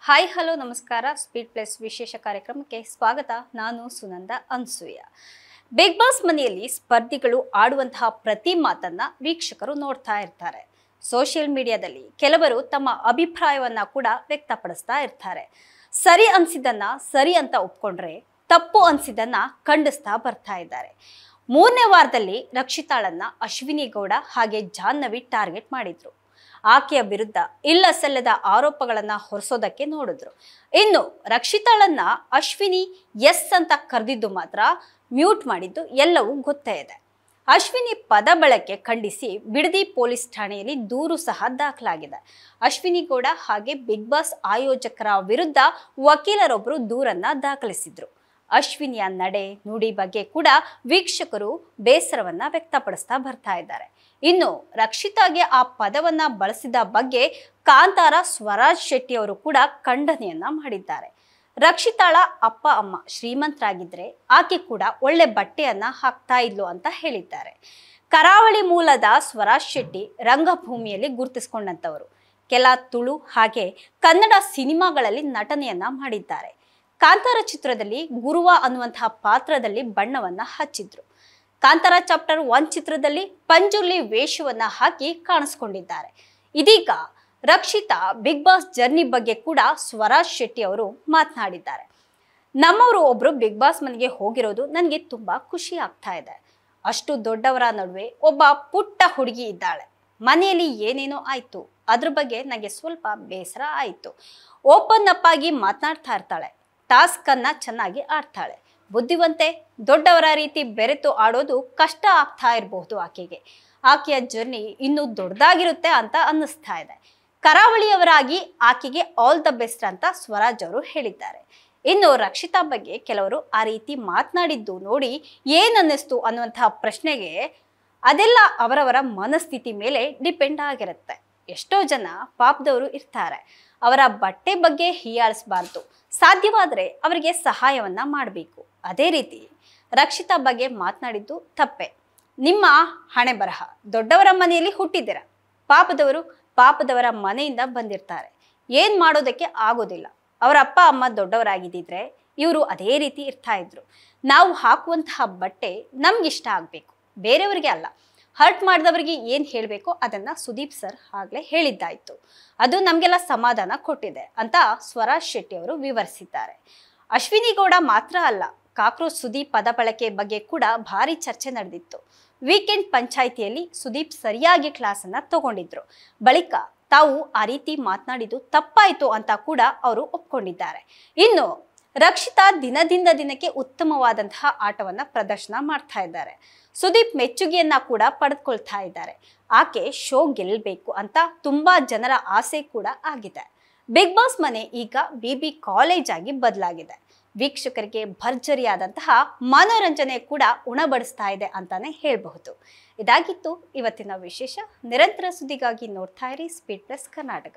Hi hello ನಮಸ್ಕಾರ speed plus ವಿಶೇಷ ಕಾರ್ಯಕ್ರಮಕ್ಕೆ ಸ್ವಾಗತ. ನಾನು ಸುನಂದ ಅನ್ಸೂಯ. ಬಿಗ್ ಬಾಸ್ ಮನೆಯಲ್ಲಿ ಸ್ಪರ್ಧಿಗಳು ಆಡುವಂತಹ ಪ್ರತಿ ಮಾತನ್ನ ವೀಕ್ಷಕರು ನೋಡ್ತಾ ಇರ್ತಾರೆ. ಸೋಷಿಯಲ್ ಮೀಡಿಯಾದಲ್ಲಿ ಕೆಲವರು ತಮ್ಮ ಅಭಿಪ್ರಾಯವನ್ನ ಕೂಡ ವ್ಯಕ್ತಪಡಿಸ್ತಾ ಇರ್ತಾರೆ. ಸರಿ ಅನ್ಸಿದ್ದನ್ನ ಸರಿ ಅಂತ ಒಪ್ಕೊಂಡ್ರೆ, ತಪ್ಪು ಅನ್ಸಿದ್ದನ್ನ ಖಂಡಿಸ್ತಾ ಬರ್ತಾ ಇದ್ದಾರೆ. 3ನೇ ವಾರದಲ್ಲಿ ರಕ್ಷಿತಾಳನ್ನ ಅಶ್ವಿನಿ ಗೌಡ ಹಾಗೆ ಜಾಹ್ನವಿ ಟಾರ್ಗೆಟ್ ಮಾಡಿದ್ರು. ಆಕೆಯ ವಿರುದ್ಧ ಇಲ್ಲ ಸಲ್ಲದ ಆರೋಪಗಳನ್ನ ಹೊರಿಸೋದಕ್ಕೆ ನೋಡಿದ್ರು. ಇನ್ನು ರಕ್ಷಿತಾಳನ್ನ ಅಶ್ವಿನಿ ಎಸ್ ಅಂತ ಕರೆದಿದ್ದು ಮಾತ್ರ ಮ್ಯೂಟ್ ಮಾಡಿದ್ದು ಎಲ್ಲವೂ ಗೊತ್ತೇ ಇದೆ. ಅಶ್ವಿನಿ ಪದ ಬಳಕೆ ಖಂಡಿಸಿ ಬಿಡದಿ ಪೊಲೀಸ್ ಠಾಣೆಯಲ್ಲಿ ದೂರು ಸಹ ದಾಖಲಾಗಿದೆ. ಅಶ್ವಿನಿ ಗೌಡ ಹಾಗೆ ಬಿಗ್ ಬಾಸ್ ಆಯೋಜಕರ ವಿರುದ್ಧ ವಕೀಲರೊಬ್ಬರು ದೂರನ್ನ ದಾಖಲಿಸಿದ್ರು. ಅಶ್ವಿನಿಯ ನಡೆ ನುಡಿ ಬಗ್ಗೆ ಕೂಡ ವೀಕ್ಷಕರು ಬೇಸರವನ್ನ ವ್ಯಕ್ತಪಡಿಸ್ತಾ ಬರ್ತಾ ಇದ್ದಾರೆ. ಇನ್ನು ರಕ್ಷಿತಾಗೆ ಆ ಪದವನ್ನ ಬಳಸಿದ ಬಗ್ಗೆ ಕಾಂತಾರ ಸ್ವರಾಜ್ ಶೆಟ್ಟಿ ಅವರು ಕೂಡ ಖಂಡನೆಯನ್ನ ಮಾಡಿದ್ದಾರೆ. ರಕ್ಷಿತಾಳ ಅಪ್ಪ ಅಮ್ಮ ಶ್ರೀಮಂತರಾಗಿದ್ರೆ ಆಕೆ ಕೂಡ ಒಳ್ಳೆ ಬಟ್ಟೆಯನ್ನ ಹಾಕ್ತಾ ಇದ್ಲು ಅಂತ ಹೇಳಿದ್ದಾರೆ. ಕರಾವಳಿ ಮೂಲದ ಸ್ವರಾಜ್ ಶೆಟ್ಟಿ ರಂಗಭೂಮಿಯಲ್ಲಿ ಗುರುತಿಸಿಕೊಂಡಂತವರು. ಕೆಲ ತುಳು ಹಾಗೆ ಕನ್ನಡ ಸಿನಿಮಾಗಳಲ್ಲಿ ನಟನೆಯನ್ನ ಮಾಡಿದ್ದಾರೆ. ಕಾಂತಾರ ಚಿತ್ರದಲ್ಲಿ ಗುರುವ ಅನ್ನುವಂತಹ ಪಾತ್ರದಲ್ಲಿ ಬಣ್ಣವನ್ನ ಹಚ್ಚಿದ್ರು. ಕಾಂತಾರ ಚಾಪ್ಟರ್ 1 ಚಿತ್ರದಲ್ಲಿ ಪಂಜುರ್ಲಿ ವೇಷವನ್ನ ಹಾಕಿ ಕಾಣಿಸ್ಕೊಂಡಿದ್ದಾರೆ. ಇದೀಗ ರಕ್ಷಿತಾ ಬಿಗ್ ಬಾಸ್ ಜರ್ನಿ ಬಗ್ಗೆ ಕೂಡ ಸ್ವರಾಜ್ ಶೆಟ್ಟಿ ಅವರು ಮಾತನಾಡಿದ್ದಾರೆ. ನಮ್ಮವರು ಒಬ್ರು ಬಿಗ್ ಬಾಸ್ ಮನೆಗೆ ಹೋಗಿರೋದು ನನಗೆ ತುಂಬಾ ಖುಷಿ ಆಗ್ತಾ ಇದೆ. ಅಷ್ಟು ದೊಡ್ಡವರ ನಡುವೆ ಒಬ್ಬ ಪುಟ್ಟ ಹುಡುಗಿ ಇದ್ದಾಳೆ. ಮನೆಯಲ್ಲಿ ಏನೇನೋ ಆಯ್ತು, ಅದ್ರ ಬಗ್ಗೆ ನನಗೆ ಸ್ವಲ್ಪ ಬೇಸರ ಆಯ್ತು. ಓಪನ್ ಅಪ್ ಆಗಿ ಮಾತನಾಡ್ತಾ ಇರ್ತಾಳೆ. ಟಾಸ್ಕ್ ಅನ್ನ ಚೆನ್ನಾಗಿ ಆಡ್ತಾಳೆ. ಬುದ್ಧಿವಂತೆ, ದೊಡ್ಡವರ ರೀತಿ ಬೆರೆತು ಆಡೋದು ಕಷ್ಟ ಆಗ್ತಾ ಇರಬಹುದು ಆಕೆಗೆ. ಆಕೆಯ ಜರ್ನಿ ಇನ್ನೂ ದೊಡ್ಡದಾಗಿರುತ್ತೆ ಅಂತ ಅನ್ನಿಸ್ತಾ ಇದೆ. ಕರಾವಳಿಯವರಾಗಿ ಆಕೆಗೆ ಆಲ್ ದ ಬೆಸ್ಟ್ ಅಂತ ಸ್ವರಾಜ್ ಅವರು ಹೇಳಿದ್ದಾರೆ. ಇನ್ನು ರಕ್ಷಿತಾ ಬಗ್ಗೆ ಕೆಲವರು ಆ ರೀತಿ ಮಾತನಾಡಿದ್ದು ನೋಡಿ ಏನ್ ಅನ್ನಿಸ್ತು ಅನ್ನುವಂತಹ ಪ್ರಶ್ನೆಗೆ ಅದೆಲ್ಲ ಅವರವರ ಮನಸ್ಥಿತಿ ಮೇಲೆ ಡಿಪೆಂಡ್ ಆಗಿರುತ್ತೆ. ಎಷ್ಟೋ ಜನ ಪಾಪದವರು ಇರ್ತಾರೆ. ಅವರ ಬಟ್ಟೆ ಬಗ್ಗೆ ಹೀಯಾಳಿಸಬಾರ್ದು. ಸಾಧ್ಯವಾದರೆ ಅವರಿಗೆ ಸಹಾಯವನ್ನ ಮಾಡಬೇಕು. ಅದೇ ರೀತಿ ರಕ್ಷಿತಾ ಬಗ್ಗೆ ಮಾತನಾಡಿದ್ದು ತಪ್ಪೆ. ನಿಮ್ಮ ಹಣೆ ಬರಹ, ದೊಡ್ಡವರ ಮನೆಯಲ್ಲಿ ಹುಟ್ಟಿದ್ದೀರ. ಪಾಪದವರ ಮನೆಯಿಂದ ಬಂದಿರ್ತಾರೆ. ಏನ್ ಮಾಡೋದಕ್ಕೆ ಆಗೋದಿಲ್ಲ. ಅವರ ಅಪ್ಪ ಅಮ್ಮ ದೊಡ್ಡವರಾಗಿದ್ದಿದ್ರೆ ಇವರು ಅದೇ ರೀತಿ ಇರ್ತಾ ಇದ್ರು. ನಾವು ಹಾಕುವಂತಹ ಬಟ್ಟೆ ನಮ್ಗಿಷ್ಟ ಆಗ್ಬೇಕು, ಬೇರೆಯವರಿಗೆ ಅಲ್ಲ. ಹರ್ಟ್ ಮಾಡಿದವರಿಗೆ ಏನ್ ಹೇಳಬೇಕು ಅದನ್ನ ಸುದೀಪ್ ಸರ್ ಆಗ್ಲೇ ಹೇಳಿದ್ದಾಯ್ತು. ಅದು ನಮ್ಗೆಲ್ಲ ಸಮಾಧಾನ ಕೊಟ್ಟಿದೆ ಅಂತ ಸ್ವರಾಜ್ ಶೆಟ್ಟಿ ಅವರು ವಿವರಿಸಿದ್ದಾರೆ. ಅಶ್ವಿನಿ ಗೌಡ ಮಾತ್ರ ಅಲ್ಲ, ಕಾಕ್ರೋಚ್ ಸುದೀಪ್ ಪದ ಬಳಕೆ ಬಗ್ಗೆ ಕೂಡ ಭಾರಿ ಚರ್ಚೆ ನಡೆದಿತ್ತು. ವೀಕೆಂಡ್ ಪಂಚಾಯಿತಿಯಲ್ಲಿ ಸುದೀಪ್ ಸರಿಯಾಗಿ ಕ್ಲಾಸ್ ಅನ್ನ ತಗೊಂಡಿದ್ರು. ಬಳಿಕ ತಾವು ಆ ರೀತಿ ಮಾತನಾಡಿದ್ದು ತಪ್ಪಾಯ್ತು ಅಂತ ಕೂಡ ಅವರು ಒಪ್ಕೊಂಡಿದ್ದಾರೆ. ಇನ್ನು ರಕ್ಷಿತಾ ದಿನದಿಂದ ದಿನಕ್ಕೆ ಉತ್ತಮವಾದಂತಹ ಆಟವನ್ನ ಪ್ರದರ್ಶನ ಮಾಡ್ತಾ ಇದ್ದಾರೆ. ಸುದೀಪ್ ಮೆಚ್ಚುಗೆಯನ್ನ ಕೂಡ ಪಡೆದುಕೊಳ್ತಾ ಇದ್ದಾರೆ. ಆಕೆ ಶೋ ಗೆಲ್ಲಬೇಕು ಅಂತ ತುಂಬಾ ಜನರ ಆಸೆ ಕೂಡ ಆಗಿದೆ. ಬಿಗ್ ಬಾಸ್ ಮನೆ ಈಗ ಬಿಬಿ ಕಾಲೇಜ್ ಆಗಿ ಬದಲಾಗಿದೆ. ವೀಕ್ಷಕರಿಗೆ ಭರ್ಜರಿಯಾದಂತಹ ಮನೋರಂಜನೆ ಕೂಡ ಉಣಬಡಿಸ್ತಾ ಇದೆ ಅಂತಾನೆ ಹೇಳಬಹುದು. ಇದಾಗಿತ್ತು ಇವತ್ತಿನ ವಿಶೇಷ. ನಿರಂತರ ಸುದ್ದಿಗಾಗಿ ನೋಡ್ತಾ ಇರಿ ಸ್ಪೀಡ್ ಪ್ಲಸ್ ಕರ್ನಾಟಕ.